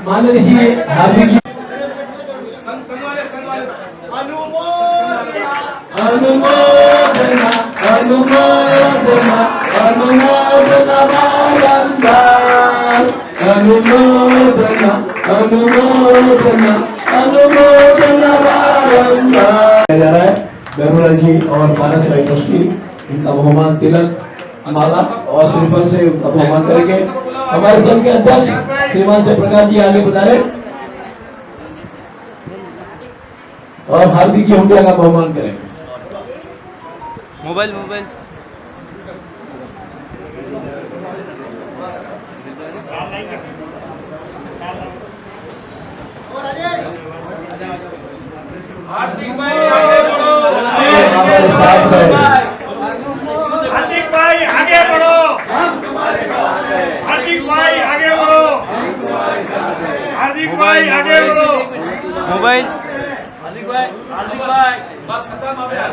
माननीय श्री हार्दिक जी अनुमोदना अनुमोदना अनुमोदना बारंबार अनुमोदना अनुमोदना अनुमोदना बारंबार जा रहा है गरुड़ा जी और भारत राइटर्स की इनका बहुमान तिलक माला और श्रीफल से उनका बहुमान करेंगे। हमारे संघ के अध्यक्ष श्रीमान जयप्रकाश जी आगे पधारे और हार्दिक जी हुंडिया का बहुमान करेंगे। मोबाइल हार्दिक भाई आगे बढ़ो। हमारे साथ है हार्दिक भाई आगे बढ़ो। हार्दिक भाई आगे बढ़ो। हार्दिक भाई आगे बढ़ो। मोबाइल हार्दिक भाई बस खत्म हो गया।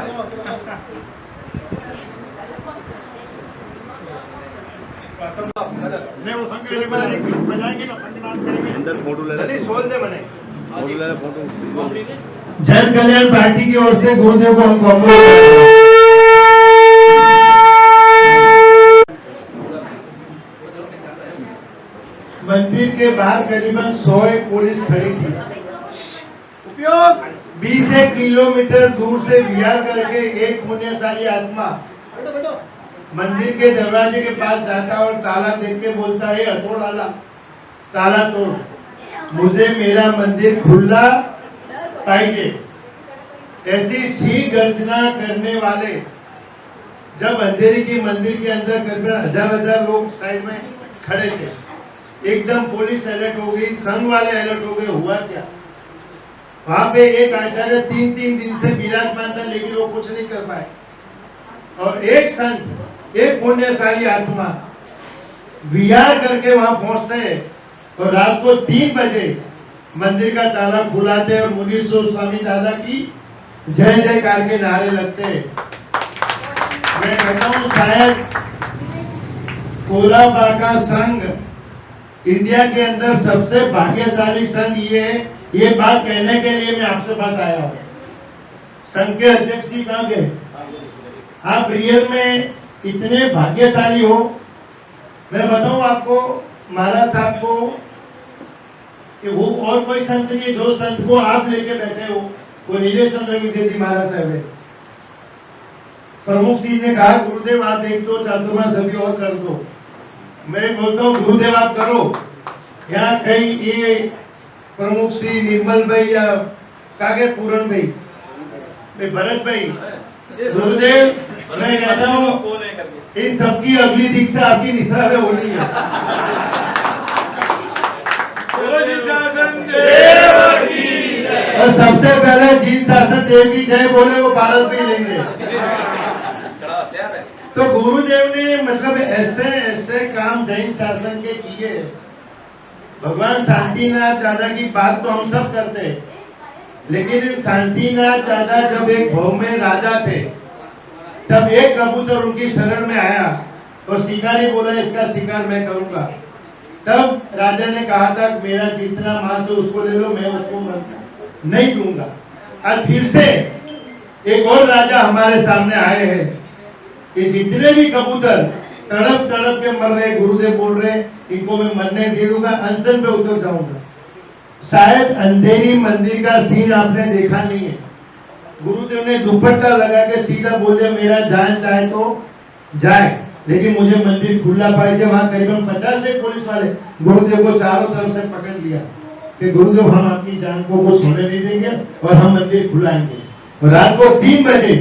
नहीं वो संग के बना देंगे बजाएंगे ना संगनाथ करेंगे अंदर फोटो ले ले सोच दे बने फोटो ले ले फोटो जन कल्याण पार्टी की ओर से गुरुदेव को हम कॉम्प्लीमेंट मंदिर के बाहर करीबन 100 पुलिस खड़ी थी। उपयोग 20 किलोमीटर दूर से विहार करके एक पुण्यशाली आत्मा मंदिर के दरवाजे के पास जाता और ताला देख के बोलता है हथौड़ वाला ताला तोड़, मुझे मेरा मंदिर खुला पाइजे। ऐसी सी गर्जना करने वाले जब अंधेरी की मंदिर के अंदर करीबन हजार लोग साइड में खड़े थे, एकदम पुलिस अलर्ट हो गई, संघ वाले अलर्ट हो गए। हुआ क्या? वहां पे एक आचार्य 3 दिन से विराजमान था लेकिन वो कुछ नहीं कर पाए और एक संत एक पुण्यशाली आत्मा विहार करके वहां पहुंचते हैं और रात को 3 बजे मंदिर का ताला खुलाते और मुनीश्वर स्वामी दादा की जय जयकार के नारे लगते हैं। मैं कहता हूँ शायद कोलाबा का संघ इंडिया के अंदर सबसे भाग्यशाली संघ ये है। ये बात कहने के लिए मैं आपसे पास आया हूँ। संघ के अध्यक्ष जी कहाँ गए? आप रियल में इतने भाग्यशाली हो। मैं बताऊं आपको, महाराज साहब को कि वो और कोई संत नहीं, जो संत को आप लेके बैठे हो वो नीलेश चंद्र विजय जी महाराज साहब है। प्रमुख जी ने कहा गुरुदेव आप एक दो चातुर्मास सभी और कर दो। मैं बोलता हूँ गुरुदेव आप करो। यहाँ कहीं ये प्रमुख श्री निर्मल भाई या कागे पूरण भाई भरत भाई, गुरुदेव मैं कहता हूँ इन सबकी अगली दीक्षा आपकी निशा में होनी है। और सबसे पहले जीन शासन देव की जय बोले वो पारस भी लेंगे। तो गुरुदेव ने मतलब ऐसे काम जैन शासन के किए। भगवान शांतिनाथ दादा की बात तो हम सब करते हैं, लेकिन शांतिनाथ दादा जब एक भव में राजा थे तब एक कबूतर उनकी शरण में आया और शिकारी बोला इसका शिकार मैं करूंगा। तब राजा ने कहा था मेरा जितना मांस है उसको ले लो, मैं उसको नहीं दूंगा। आज फिर से एक और राजा हमारे सामने आए हैं कि जितने भी कबूतर तड़प तड़प के मर रहे, गुरुदेव बोल रहे इनको मैं मरने दे दूंगा, अनशन पे उतर जाऊंगा। शायद अंधेरी मंदिर का सीन आपने देखा नहीं है। गुरुदेव ने दुपट्टा लगा के सीधा बोले मेरा जान चाहे तो जाए लेकिन मुझे मंदिर खुला पाए। वहां करीबन 50 से पुलिस वाले गुरुदेव को चारों तरफ से पकड़ लिया कि गुरुदेव हम आपकी जान को कुछ होने नहीं देंगे और हम मंदिर खुलाएंगे। और रात को 3 बजे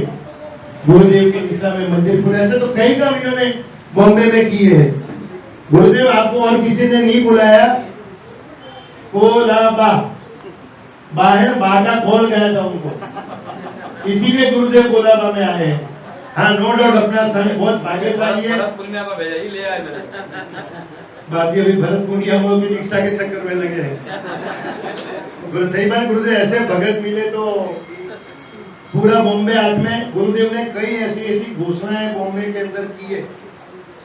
गुरुदेव की दिशा में मंदिर खुला। ऐसे तो कई काम इन्होंने बॉम्बे में किए हैं। गुरुदेव आपको और किसी ने नहीं बुलाया। कोलाबा बाहर बागा खोल गया था उनको, इसीलिए गुरुदेव कोलाबा में आए हैं। हाँ नो डाउट अपना संघ बहुत भाग्यशाली है। भरत पुनिया को भेजा ही ले आए मेरे। बाकी अभी भरत पुनिया वो भी दीक्षा के चक्कर में लगे हैं। सही बात, गुरुदेव ऐसे भगत मिले तो पूरा बॉम्बे हाथ में। गुरुदेव ने कई ऐसी घोषणाएं बॉम्बे के अंदर की है।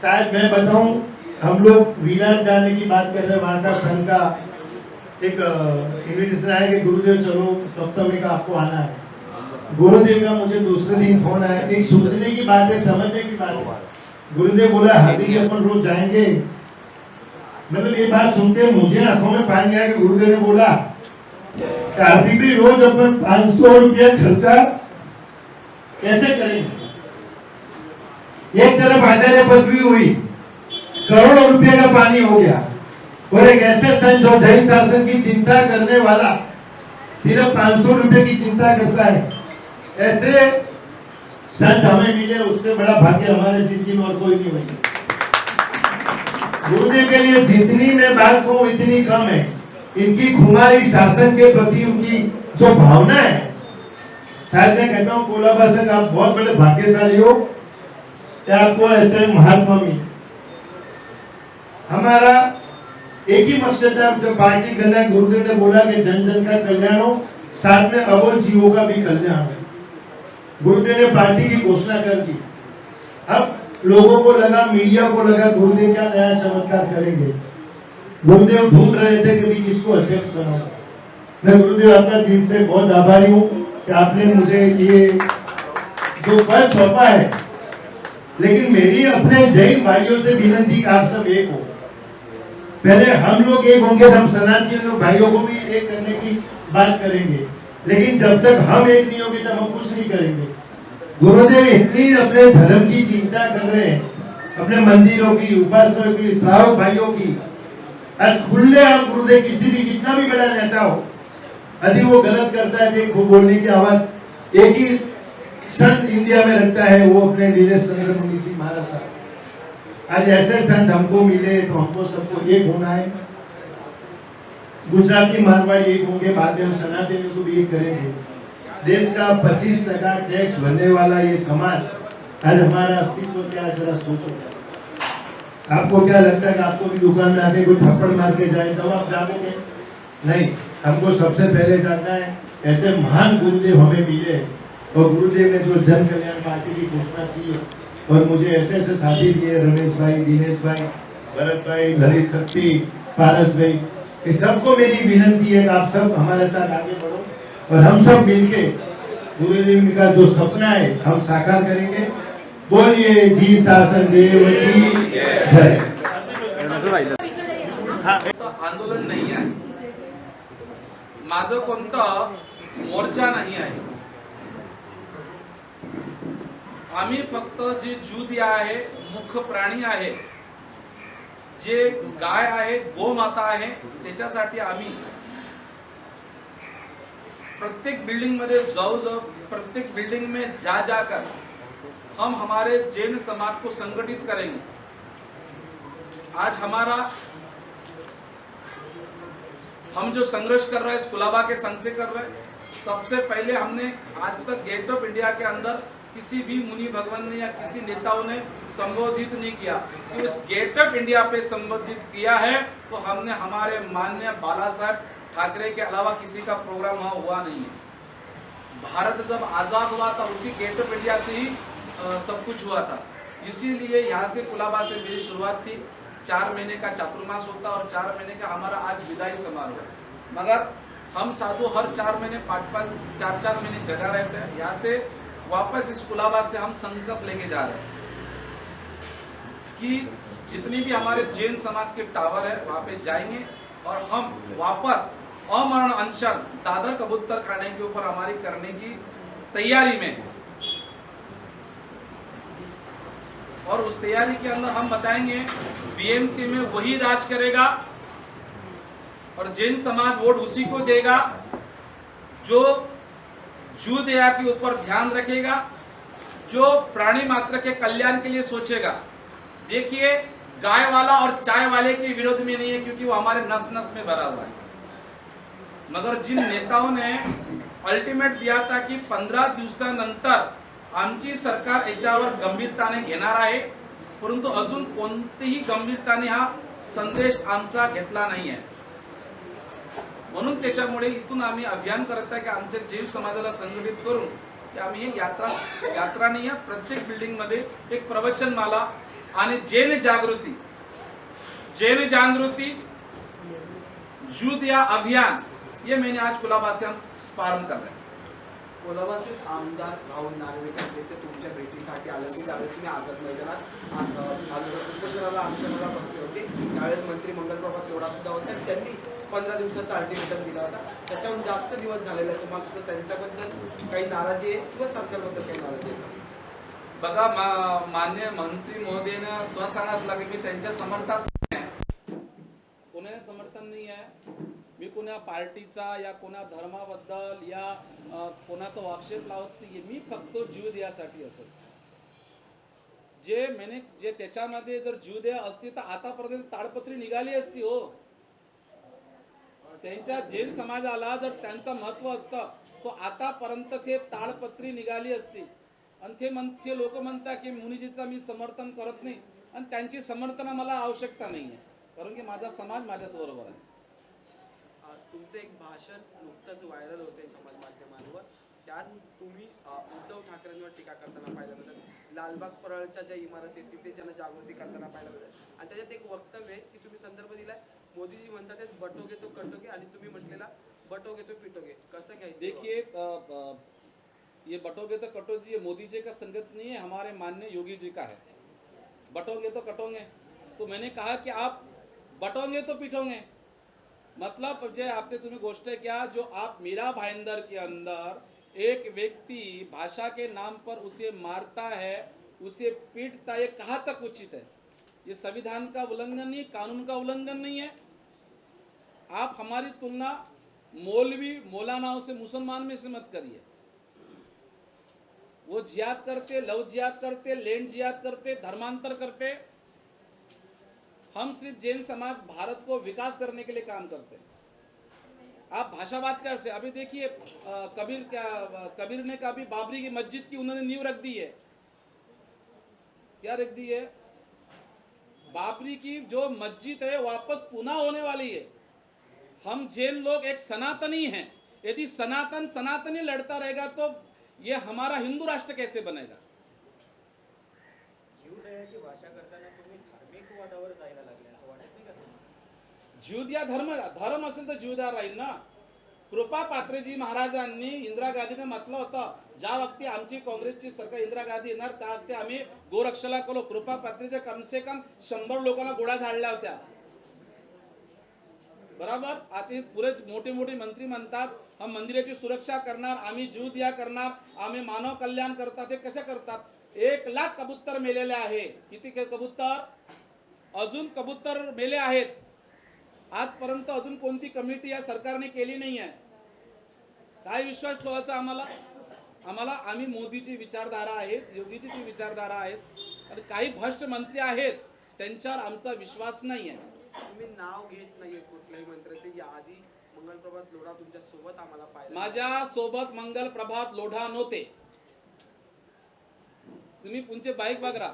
शायद मैं बताऊं हम लोग वीराट जाने की बात कर रहे हैं, वहाँ का संघ का एक इन्विटेशन आया कि गुरुदेव चलो सप्तमी का आपको आना है। गुरुदेव का मुझे दूसरे दिन फोन आया, एक सोचने की बात है, समझने की बात है। गुरुदेव बोला हाथी अपन रोज जाएंगे। मतलब ये बात सुनते मुझे आंखों में पानी आया कि गुरुदेव ने बोला हाथी भी रोज अपन 500 रुपया खर्चा कैसे करेंगे। एक तरफ आचार्य पद भी हुई, करोड़ों रुपए का पानी हो गया, और एक ऐसे संत जो जैन शासन की चिंता करने वाला सिर्फ 500 रुपए की चिंता करता है, ऐसे संत हमें मिले, उससे बड़ा भाग्य हमारे जिंदगी में और कोई नहीं होगी। गुरुदेव के लिए जितनी मैं बात कहूं इतनी कम है। इनकी खुमारी शासन के प्रति उनकी जो भावना है, शायद मैं कहता हूँ कोलाबा से आप बहुत बड़े भाग्यशाली हो कि आपको ऐसे महात्मा मिले। हमारा एक ही मकसद है, जब पार्टी करना है, गुरुदेव ने बोला कि जन जन का कल्याण हो, साथ में अबोध जीवों का भी कल्याण हो। गुरुदेव ने पार्टी की घोषणा कर दी। अब लोगों को लगा, मीडिया को लगा गुरुदेव क्या नया चमत्कार करेंगे। गुरुदेव ढूंढ रहे थे कि भी किसको अध्यक्ष बनाऊं। मैं गुरुदेव आपका दिल से बहुत आभारी हूँ कि आपने मुझे ये जो पद सौंपा है, लेकिन मेरी अपने जैन भाइयों से विनती आप सब एक हो। पहले हम लोग एक होंगे, हम सनातनी भाइयों को भी एक करने की बात करेंगे, लेकिन जब तक हम एक नहीं होंगे तब हम कुछ नहीं करेंगे। गुरुदेव इतनी अपने धर्म की चिंता कर रहे हैं, अपने मंदिरों की, उपासकों की, श्रावक भाइयों की। आज खुले हम गुरुदेव किसी भी कितना भी बड़ा नेता हो, यदि वो गलत करता है, देखो बोलने की आवाज एक ही संत इंडिया में रखता है, वो अपने नीलेश चंद्र मुनि जी महाराज साहब। आज ऐसे संत हमको मिले तो हमको सबको एक होना है। गुजराती मारवाड़ी एक होंगे, बाद में हम सनातनियों को भी एक करेंगे। देश का 25% टैक्स भरने वाला ये समाज, आज हमारा अस्तित्व क्या है जरा सोचो। आपको क्या लगता है कि आपको भी दुकान में आके कोई थप्पड़ मार के जाए तो आप जाओगे? नहीं, हमको सबसे पहले जानना है ऐसे महान गुरुदेव हमें मिले, और गुरुदेव ने जो जन कल्याण पार्टी की घोषणा की है, और मुझे ऐसे ऐसे साथी दिए, रमेश भाई, दिनेश भाई, भरत भाई, ललित शक्ति, पारस भाई, इस सबको मेरी विनती है कि आप सब हमारे साथ आगे बढ़ो और हम सब मिलके गुरुदेव का जो सपना है हम साकार करेंगे। बोलिए जी शासन देव की जय। आंदोलन नाही आहे, माझं कोणतं मोर्चा नाही आहे। आम्ही फक्त जे ज्यूत आहे, मुख्य प्राणी आहे, जे गाय आहे, गोमाता आहे, त्याच्यासाठी आम्ही प्रत्येक बिल्डिंग में जाओ, प्रत्येक बिल्डिंग में जा जाकर हम हमारे जैन समाज को संगठित करेंगे। आज हमारा हम जो संघर्ष कर रहे हैं कुलाबा के संघ से कर रहे हैं। सबसे पहले हमने आज तक गेट ऑफ इंडिया के अंदर किसी भी मुनि भगवान ने या किसी नेताओं ने संबोधित नहीं किया। तो इस गेट ऑफ इंडिया पे संबोधित किया है तो हमने हमारे माननीय बाला साहब ठाकरे के अलावा किसी का प्रोग्राम वहाँ हुआ नहीं है। भारत जब आजाद हुआ था उसी गेट ऑफ इंडिया से ही सब कुछ हुआ था। इसीलिए यहाँ से कुलाबा से मेरी शुरुआत थी। 4 महीने का चातुर्मास होता और 4 महीने का हमारा आज विदाई समारोह। मगर हम साधु हर 4 महीने 5-5, 4-4 महीने जगह रहते हैं। यहाँ से वापस इस कुलाबा से हम संकल्प लेके जा रहे हैं कि जितनी भी हमारे जैन समाज के टावर है वहाँ पे जाएंगे और हम वापस अमरण अनशन दादर कबूतर खाने के ऊपर हमारी करने की तैयारी में है। और उस तैयारी के अंदर हम बताएंगे बीएमसी में वही राज करेगा और जैन समाज वोट उसी को देगा जो जू दया के ऊपर ध्यान रखेगा, जो प्राणी मात्र के कल्याण के लिए सोचेगा। देखिए, गाय वाला और चाय वाले के विरोध में नहीं है क्योंकि वो हमारे नस नस में भरा हुआ है। मगर जिन नेताओं ने अल्टिमेट दिया था की 15 दिवसानंतर आमची सरकार याच्यावर गंभीरताने घेणार आहे, परंतु अजून कोणतेही गंभीरताने हा संदेश आमचा घेतला नाही आहे। म्हणून त्याच्यामुळे इथून आम्ही अभियान करत आहे की आमच्या जैन समाजाला संघटित करून की आम्ही ही यात्रा नाही, प्रत्येक बिल्डिंग मध्ये एक प्रवचनमाला आणि जैन जागृती जैन जागृति युद्ध या अभियान, ये मैंने आज कुलाबा से हम प्रारंभ कर रहे हैं. कोल्हापूरचे आमदार राहुल नार्वेकर ते तुमच्या भेटीसाठी आले होते. त्यावेळेस तुम्ही आझाद मैदानात उपोषणाला आंदोलनाला बसले होते. त्यावेळेस मंत्री मंगलप्रभात लोढा सुद्धा होते आणि त्यांनी 15 दिवसाचा अल्टिमेटम दिला होता. त्याच्याहून जास्त दिवस झालेले आहेत. तुम्हाला तर त्यांच्याबद्दल काही नाराजी आहे किंवा सरकारबद्दल काही नाराजी आहे? बघा, मान्य मंत्री महोदयनं स्वतः सांगितलं की मी त्यांच्या समर्थनात नाही. कोणाने समर्थन नाही आहे. मी कोणा पार्टीचा या कोणा धर्माबद्दल या कोणाचा आक्षेप लावत नाही. मी फक्त ज्यू द्यासाठी असेल जे त्याच्यामध्ये जर ज्यू द्या असती तर आतापर्यंत ताडपत्री निघाली असती. हो, त्यांच्या जैन समाजाला जर त्यांचं महत्व असतं तो आतापर्यंत ते ताडपत्री निघाली असती. आणि ते लोक म्हणतात की मुनीजीचा मी समर्थन करत नाही आणि त्यांची समर्थन मला आवश्यकता नाही आहे, कारण की माझा समाज माझ्याबरोबर आहे. तुमचं एक भाषण नुकतंच व्हायरल होते समाज माध्यमांवर. त्यात तुम्ही उद्धव ठाकरेंवर टीका करताना पाहिलं होतं. लालबाग परळच्या ज्या इमारती तिथे जनजागृती करताना पाहिलं होतं आणि त्याच्यात एक वक्तव्य आहे की तुम्ही संदर्भ दिलाय. मोदीजी म्हणतात ते बटोगे तो कटोगे आणि तुम्ही म्हटलेला बटोगे तो पिटोगे. कसं घ्यायचं? देखिए, ये बटोगे तो कटोगे मोदी जी का संगत नहीं है, हमारे माननीय योगी जी का है. बटोगे तो कटोगे. तो मैंने कहा कि आप बटोगे तो पिटोगे. मतलब जे आपने तुम्हें गोष्ट क्या, जो आप मीरा भाईंदर के अंदर एक व्यक्ति भाषा के नाम पर उसे मारता है, उसे पीटता है, कहाँ तक उचित है? ये संविधान का उल्लंघन नहीं, कानून का उल्लंघन नहीं है. आप हमारी तुलना मौलवी मौलानाओं से, मुसलमान में से मत करिए. वो जिहाद करते, लव जिहाद करते, लैंड जिहाद करते, धर्मांतर करते. हम सिर्फ जैन समाज भारत को विकास करने के लिए काम करते हैं. आप भाषावाद कैसे? अभी देखिए, कबीर ने कभी बाबरी की मस्जिद की उन्होंने नींव रख दी है. क्या रख दी है? बाबरी की जो मस्जिद है वापस पुनः होने वाली है. हम जैन लोग एक सनातनी हैं. यदि सनातनी लड़ता रहेगा तो ये हमारा हिंदू राष्ट्र कैसे बनेगा? जीवदयाची भाषा करताना तुम्ही धार्मिक वादावर जायला लागले असं वाटत नाही का तुम्हाला? ज्यूद्या धर्म असेल तर ज्यूद्या राहील ना. कृपा पात्रेजी महाराजांनी इंदिरा गांधीने म्हटलं होतं, ज्या वक्ती आमची काँग्रेसची सरकार इंदिरा गांधी येणार त्या वक्ती आम्ही गोरक्षला केलो. कृपा पात्रेच्या कम से कम 100 लोकांना गोळ्या झाडल्या होत्या. बराबर. आज पुरे मोठे मोठे मंत्री म्हणतात हम मंदिराची सुरक्षा करणार, आम्ही जीव द्या करणार, आम्ही मानव कल्याण करतात. ते कसे करतात? 1 लाख कबूतर मेलेले आहे. किती कबूतर? अजून कबूतर मेले आहेत. आजपर्यंत अजून कोणती कमिटी या सरकारने केली नाही आहे. काय विश्वास ठेवायचा आम्हाला? आम्ही मोदीची विचारधारा आहेत, योगीची विचारधारा आहेत आणि काही भ्रष्ट मंत्री आहेत त्यांच्यावर आमचा विश्वास नाही आहे. तुम्ही नाव घेत नाहीये कुठल्याही मंत्र्याचे. या आधी मंगलप्रभात लोढा तुमच्या सोबत आम्हाला पाहिलं. माझ्या सोबत मंगलप्रभात लोढा नव्हते. तुम्ही तुमचे बाईक बघा.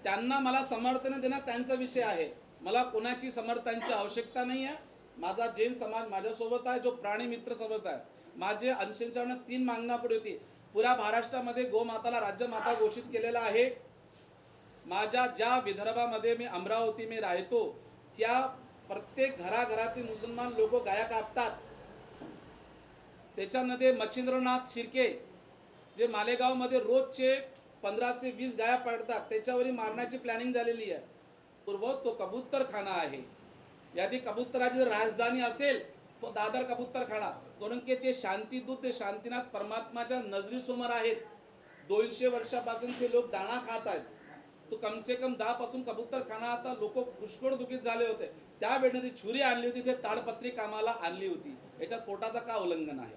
त्यांना मला समर्थन देणं त्यांचा विषय आहे. मला कोणाची समर्थनाची आवश्यकता नाही आहे. माझा जैन समाज माझ्यासोबत आहे, जो प्राणी मित्र सोबत आहे. माझे 3 मागण्या पुढे होती. पुऱ्या महाराष्ट्रामध्ये गोमाताला राज्यमाता घोषित केलेला आहे. माझ्या ज्या विदर्भामध्ये मी अमरावती में राहतो त्या प्रत्येक घराघरातील मुसलमान लोक गाया कापतात. त्याच्यामध्ये मच्छिंद्रनाथ शिर्के जे मालेगावमध्ये रोजचे 15 से 20 गाया पडतात, त्याच्यावरही मारण्याची प्लॅनिंग झालेली आहे. पूर्व तो कबूतरखाना आहे. यादी कबूतराची राजधानी असेल तो दादर कबूतरखाना, कारण की ते शांतीदूत, ते शांतीनाथ परमात्माच्या नजरेसमोर आहेत. 200 वर्षापासून ते लोक दाणा खात आहेत. तो कम से कम 10 पासून कबूतरखाना आता लोक पुष्कळ दुखीत झाले होते. त्यावेळी ती छुरी आणली होती, ते ताडपत्री कामाला आणली होती. याच्यात पोटाचा का उल्लंघन आहे?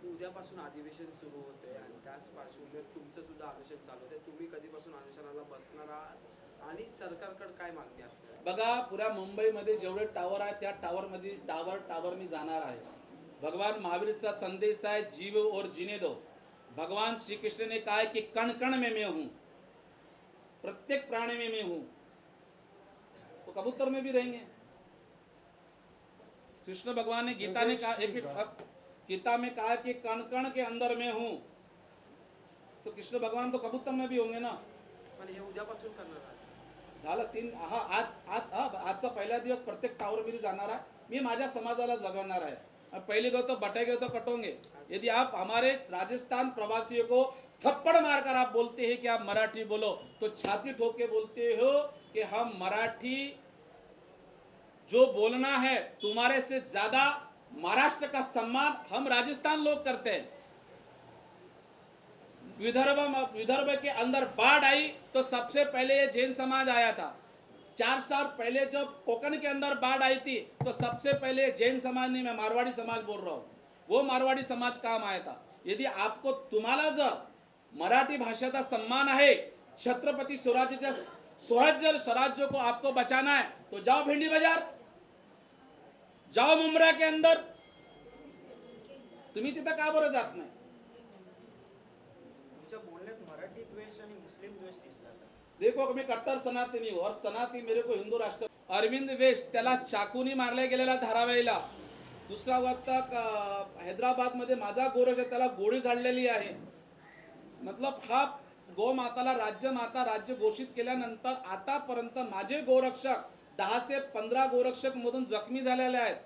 उद्यापासून अधिवेशन सुरू होते आणि त्याच पार्श्वभूमीवर तुमचं सुद्धा अधिवेशन चालू होते. तुम्ही कधीपासून अधिवेशनाला बसणार आहात आणि सरकारकडे काय मागणी असते? बघा, पुऱ्या मुंबईमध्ये जेवढे टावर आहेत त्या टावरमध्ये टावर मी जाणार आहे. भगवान महावीरचा संदेश आहे, जीव और जीने दो. भगवान श्री कृष्ण ने कहा है कि कण कण में मैं हूं, प्रत्येक प्राणी में मैं हूं. तो कबूतर में भी रहेंगे. कृष्ण भगवान ने गीता में कहा कि कण कण के अंदर मैं हूं. तो कृष्ण भगवान तो कबूतर में भी होंगे ना. पण हे उद्यापासून करणार आहात? झालं 3 हा आजचा पहिला दिवस प्रत्येक टावर मध्ये जाणार आहे. मी माझ्या समाजाला जगवणार आहे. अब पहली गो तो बटेगे तो कटोगे. यदि आप हमारे राजस्थान प्रवासियों को थप्पड़ मारकर आप बोलते हैं कि आप मराठी बोलो, तो छाती ठोक के बोलते हो कि हम मराठी जो बोलना है तुम्हारे से ज्यादा महाराष्ट्र का सम्मान हम राजस्थान लोग करते हैं. विदर्भ के अंदर बाढ़ आई तो सबसे पहले ये जैन समाज आया था. 4 साल पहले जब कोकण के अंदर बाढ़ आई थी तो सबसे पहले जैन समाज नहीं, मैं मारवाड़ी समाज बोल रहा हूं, वो मारवाड़ी समाज काम आया था. यदि आपको तुम्हाला जर मराठी भाषेचा सम्मान आहे, छत्रपती स्वराज्याच्या स्वराज्य को आपको बचाना है तो जाओ भिंडी बाजार, जाओ मुंब्रा के अंदर. तुम्ही तिथं का बरं जात नाही? तुमच्या बोलण्यात मराठी द्वेष आणि मुस्लिम द्वेष दिसतात. देखो मैं कट्टर सनातनी हूँ और सनातनी मेरे को हिंदू राष्ट्र. अरविंद वेश त्याला चाकूनी मारल्या गेलेला धारावाईला. दुसरा वक्त हैदराबाद मध्ये माझा गोरक्ष त्याला गोळी झाडलेली आहे. मतलब हा गोमाताला राज्य घोषित केल्यानंतर आतापर्यंत माझे गोरक्षक 10 से 15 गोरक्षक मधून जखमी झालेले आहेत.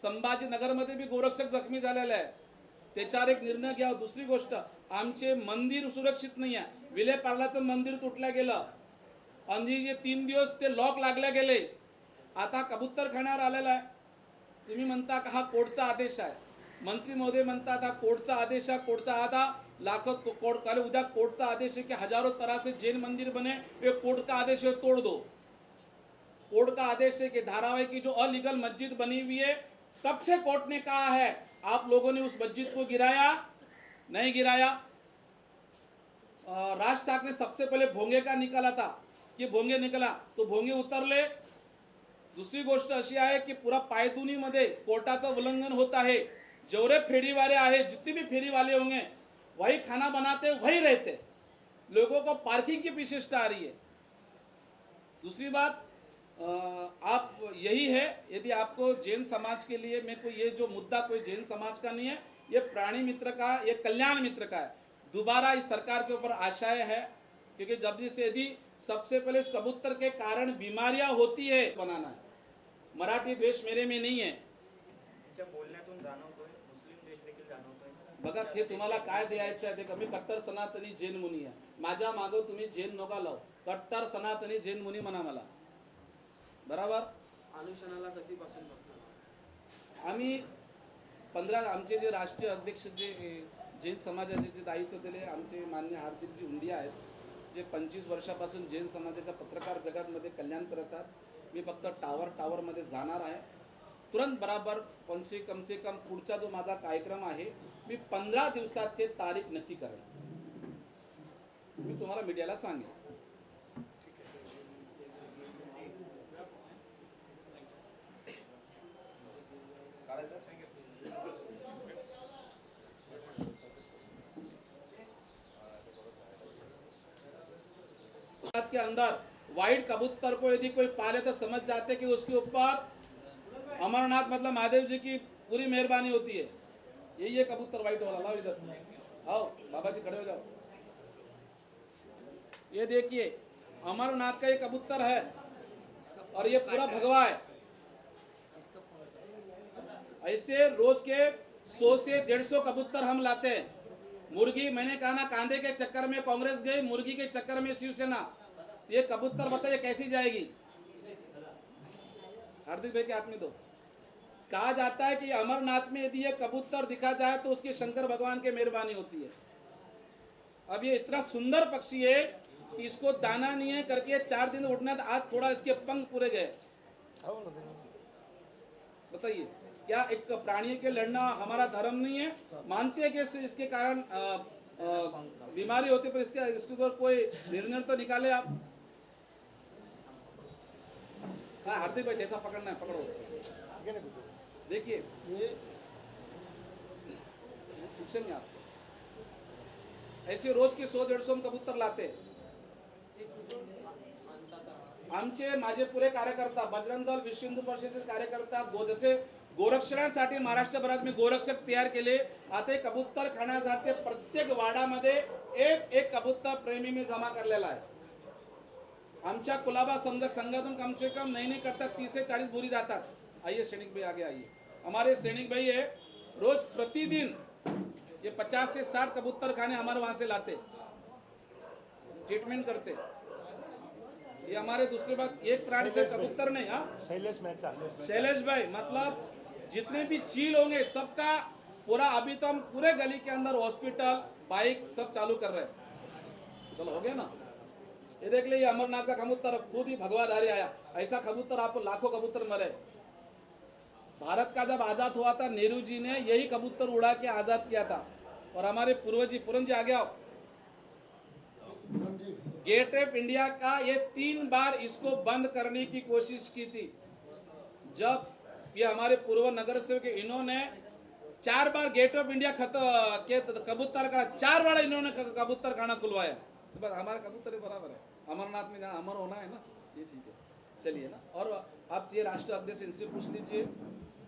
संभाजीनगर मध्ये भी गोरक्षक जखमी झालेले आहेत. त्याच्यावर एक निर्णय घ्या. दुसरी गोष्ट, आमचे मंदिर सुरक्षित नाही आहे. विले पार्लाचं मंदिर तुटलं गेलं आणि जे 3 दिवस ते लॉक लागले गेले. आता कबूतर खाण्यावर आलेला आहे. तुम्ही म्हणता का हा कोर्टचा आदेश आहे. मंत्री महोदय म्हणतात हा कोर्टचा आदेश आहे. कोर्टचा आधा लाखों कोर्ट काले उद्या कोर्टचा आदेश है कि हजारों तरह से जैन मंदिर बने. ये कोर्ट का आदेश है, तोड़ दो. कोर्ट का आदेश है कि धारावाई की जो अलीगल मस्जिद बनी हुई है, तब से कोर्ट ने कहा है आप लोगों ने उस मस्जिद को गिराया नहीं गिराया. राज ठाकरे सबसे पहले भोंगे का निकाला था कि भोंगे निकला तो भोंगे उतरले. दुसरी गोष्ट अशी आहे की पुरा पायदुनी मध्ये कोर्टाचं उल्लंघन होत आहे. जेवढे फेरीवाले आहे, जितने भी फेरी वाले होंगे वही खाना बनाते वही रहते. लोगों को पार्किंग की विशेषता आ रही है. दूसरी बात आप यही है, यदि आपको जैन समाज के लिए मैं कोई ये जो मुद्दा कोई जैन समाज का नहीं है, ये प्राणी मित्र का, ये कल्याण मित्र का है. दोबारा इस सरकार के ऊपर आशाएं है क्योंकि जब से यदि सबसे पहले इस कबूतर के कारण बीमारियां होती है बनाना है. मराठी द्वेष मेरे में नहीं है. बोलण्यातून जाणवतोय मुस्लिम द्वेष देखील जाणवतोय. बघा ते तुम्हाला काय द्यायचं आहे ते. कमी कट्टर सनातनी जैन मुनी आहे. माझ्या मागं तुम्ही जैन नका लाव. कट्टर सनातनी जैन मुनी म्हणा मला. बरोबर. अनुषणाला कधीपासून बसणार? आम्ही 15 आमचे जे राष्ट्रीय अध्यक्ष जे जैन समाजाचे जे दायित्व दिले आमचे मान्य हार्दिकजी हुंडिया आहेत, जे 25 वर्षापासून जैन समाजाच्या पत्रकार जगतामध्ये कल्याण करतात. मी फक्त टावर मध्ये जाणार आहे. तुरंत बराबर कम से कम पुढचा जो माझा कार्यक्रम आहे मी 15 दिवसाचे तारीख नक्की करेन. मी तुम्हाला मीडियाला सांगेन. के अंदर व्हाइट कबूतर को यदि कोई पाले तो समझ जाते कि उसके ऊपर अमरनाथ मतलब महादेव जी की पूरी मेहरबानी होती है. ये कबूतर व्हाइट वाला लाओ इधर. आओ बाबा जी खड़े हो जाओ. ये देखिए अमरनाथ का ये कबूतर है और ये पूरा भगवा है. ऐसे रोज के 100 से 150 कबूतर हम लाते हैं. मुर्गी मैंने कहा ना, कांधे के चक्कर में कांग्रेस गई, मुर्गी के चक्कर में शिवसेना. ये कबूतर बताइए कैसी जाएगी? हार्दिक भाई के हाथ में दो. कहा जाता है कि अमरनाथ में यदि ये कबूतर दिखा जाए तो उसके शंकर भगवान की मेहरबानी होती है. अब ये इतना सुंदर पक्षी है कि इसको दाना नहीं है करके 4 दिन उड़ना था. आज थोड़ा इसके पंख पूरे गए. बताइए क्या एक प्राणी के लड़ना हमारा धर्म नहीं है? मानते हैं कि इसके कारण बीमारी होती है, पर इसके ऊपर कोई निर्णय तो निकाले आप. हाँ हार्दिक भाई जैसा पकड़ना है पकड़ो. देखिए पूछे नहीं आप. ऐसे रोज के 100-150 हम कबूतर लाते. आमचे माझे पुरे कार्यकर्ता बजरंग दल विश्व हिंदू परिषदेचे कार्यकर्ता जसे गोरक्षणासाठी महाराष्ट्रभरात मी गोरक्षक तयार केले. आता कबूतर खाण्यासाठी प्रत्येक वाडामध्ये एक कबूतर प्रेमी मी जमा करलेला आहे. आमच्या कुलाबा समजक संगठन कम से कम नहीं करता 30 से 40 बोरी जाता। आइए सैनिक भाई आगे आइए। हमारे सैनिक भाई है रोज प्रतिदिन ये 50 से 60 कबूतर खाने हमारे वहां से लाते, ट्रीटमेंट करते। ये हमारे दूसरी बात, एक प्राणी से कबूतर नहीं। हाँ शैलेश मेहता, शैलेश भाई, मतलब जितने भी चील होंगे सबका पूरा, अभी तो हम पूरे गली के अंदर हॉस्पिटल बाइक सब चालू कर रहे हैं। चलो हो गया ना। ये देख लीजिए अमरनाथ का कबूतर खुद ही भगवाधारी आया, ऐसा कबूतर आपको लाखों कबूतर मरे। भारत का जब आजाद हुआ था नेहरू जी ने यही कबूतर उड़ा के आजाद किया था। और हमारे पूर्वज जी, पूरन जी आगे आओ। गेट ऑफ इंडिया का ये 3 बार इसको बंद करने की कोशिश की थी। जब ये हमारे पूर्व नगर सेवक इन्होंने 4 बार गेट ऑफ इंडिया के कबूतर का 4 बार इन्होंने कबूतर खाना खुलवाया। तो बस हमारे कबूतर बराबर है, अमरनाथ में जहाँ अमर होना है ना, ये ठीक है। चलिए ना। और आप ये राष्ट्रीय अध्यक्ष इनसे पूछ लीजिए।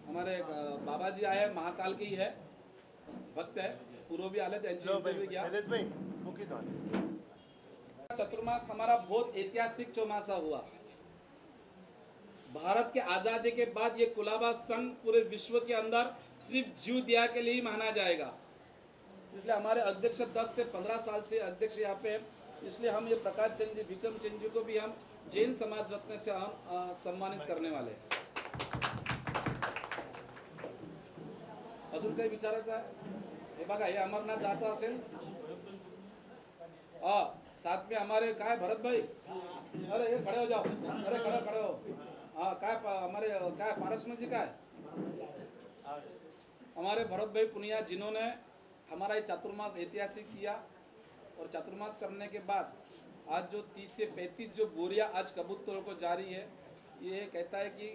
हमारे बाबा जी आए, महाकाल के ही है, भक्त है, पूर्व भी आले थे। शैलेश भाई मुखी धोनी। चतुर्मास हमारा बहुत ऐतिहासिक चौमासा हुआ। भारत के आजादी के बाद ये कुलाबा संघ पूरे विश्व के अंदर सिर्फ जीव दया के लिए ही माना जाएगा। इसलिए हमारे अध्यक्ष 10 से 15 साल से अध्यक्ष यहाँ पे, इसलिए हम ये प्रकाश चंद जी, विक्रम चंद जी को भी हम जैन समाज रत्न से हम सम्मानित करने वाले हैं। अजून काही विचारायचं आहे? हे बघा, हे अमरनाथ जायचं असेल, साथ में हमारे काय भरत भाई, अरे ये खड़े हो जाओ, अरे खड़े हो। हाँ काय हमारे काय पारसमल जी काय, हमारे भरत भाई पुनिया, जिन्होंने हमारा ये चातुर्मास ऐतिहासिक किया। और चातुर्मास करने के बाद आज जो 30 से 35 जो बोरियां आज कबूतरों को जा रही है, ये कहता है कि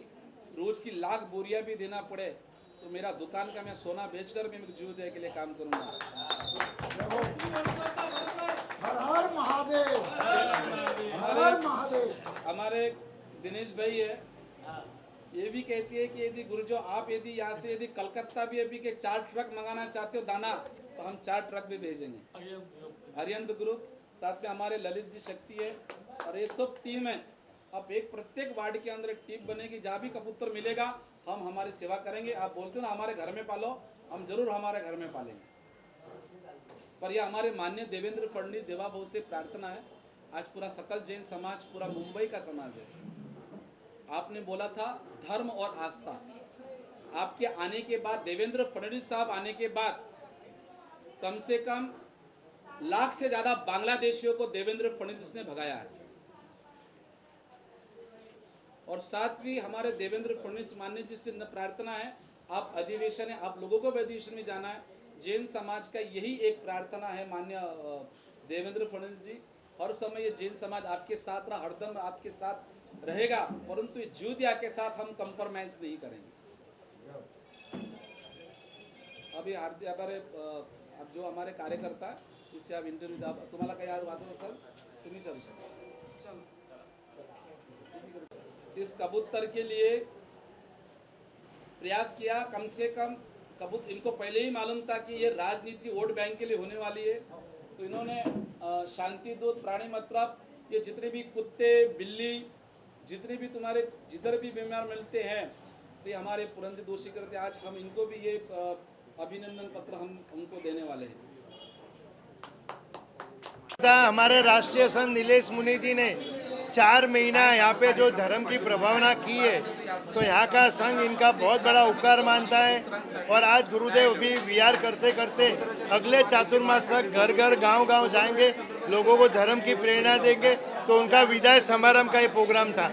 रोज की 1 लाख बोरियां भी देना पड़े तो मेरा दुकान का मैं सोना बेचकर मैं जीव दया के लिए काम करूंगा। हर हर महादेव, हर हर महादेव। हमारे दिनेश भाई है, ये भी कहती है कि यदि गुरुजो आप यदि यहाँ से यदि कलकत्ता भी अभी के 4 ट्रक मंगाना चाहते हो दाना, तो हम 4 ट्रक भी भेजेंगे। हरियंत ग्रुप, साथ में हमारे ललित जी शक्ति है, और ये सब टीम है। अब एक प्रत्येक वार्ड के अंदर एक टीम बनेगी, जहाँ भी कबूतर मिलेगा हम हमारी सेवा करेंगे। आप बोलते हो ना हमारे घर में पालो, हम जरूर हमारे घर में पालेंगे। पर यह हमारे माननीय देवेंद्र फडणवीस देवाभाऊ से प्रार्थना है, आज पूरा सकल जैन समाज, पूरा मुंबई का समाज है। आपने बोला था धर्म और आस्था, आपके आने के बाद, देवेंद्र फडणवीस साहब आने के बाद कम से कम 1 लाख से ज्यादा बांग्लादेशियों को देवेंद्र फडणवीस ने भगाया है। और साथ भी हमारे देवेंद्र फडणवीस माननीय जी से प्रार्थना है, आप अधिवेशन है, आप लोगों को भी अधिवेशन में जाना है। जैन समाज का यही एक प्रार्थना है माननीय देवेंद्र फडणवीस जी, हर समय ये जैन समाज आपके साथ रहा, हरदम आपके साथ रहेगा, परंतु जीव दया के साथ हम कंप्रोमाइज नहीं करेंगे। अभी हमारे अब जो हमारे कार्यकर्ता है, इससे आप इंटरव्यू द्या, तुम्हाला काही आज वाटत असेल तुम्ही चल। इस कबूतर के लिए प्रयास किया, कम से कम कबूतर, इनको पहले ही मालूम था कि ये राजनीति वोट बैंक के लिए होने वाली है, तो इन्होंने शांति दूत प्राणी, मतलब ये जितने भी कुत्ते बिल्ली जितने भी तुम्हारे जिधर भी बीमार मिलते हैं, तो ये हमारे पुरंजी दोषी करते, आज हम इनको भी ये अभिनंदन पत्र हम उनको देने वाले हैं। हमारे राष्ट्रीय संत नीलेश मुनि जी ने 4 महीना यहाँ पे जो धर्म की प्रभावना की है, तो यहाँ का संघ इनका बहुत बड़ा उपकार मानता है। और आज गुरुदेव भी विहार करते करते अगले चातुर्मास तक घर घर गांव गांव जाएंगे, लोगों को धर्म की प्रेरणा देंगे। तो उनका विदाई समारंभ का ये प्रोग्राम था।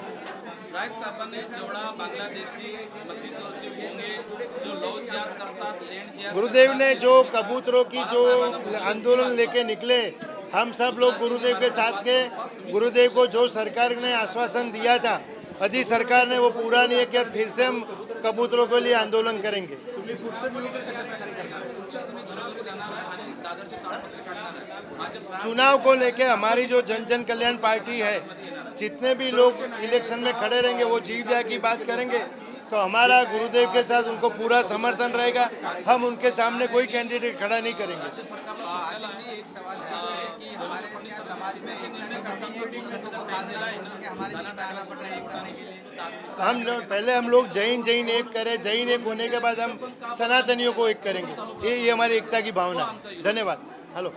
राज साहेबांनी जेवढा बांग्लादेशी मतीजोशी होंगे जो लव जिहाद करतात, लैंड जिहाद, गुरुदेव ने जो कबूतरों की जो आंदोलन लेके निकले, हम सब लोग गुरुदेव के साथ के, गुरुदेव को जो सरकार ने आश्वासन दिया था, यदि सरकार ने वो पूरा नहीं किया, फिर से हम कबूतरों के लिए आंदोलन करेंगे। चुनाव को लेके हमारी जो जन जन कल्याण पार्टी है, जितने भी लोग इलेक्शन में खड़े रहेंगे वो जीव दया की बात करेंगे। तो हमारा गुरुदेव के साथ उनको पूरा समर्थन रहेगा। हम उनके सामने कोई कैंडिडेट खड़ा नहीं करेंगे। एक सवाल है कि हमारे यहाँ समाज में एकता की कमी है, कुछ लोगों को साथ छोड़ के हमारे बीच में आना पड़ रहा है एक करने के लिए। पहले हम लोग जैन एक करें, जैन एक होने के बाद हम सनातनियों को एक करेंगे। ये हमारी एकता की भावना है। धन्यवाद। हेलो।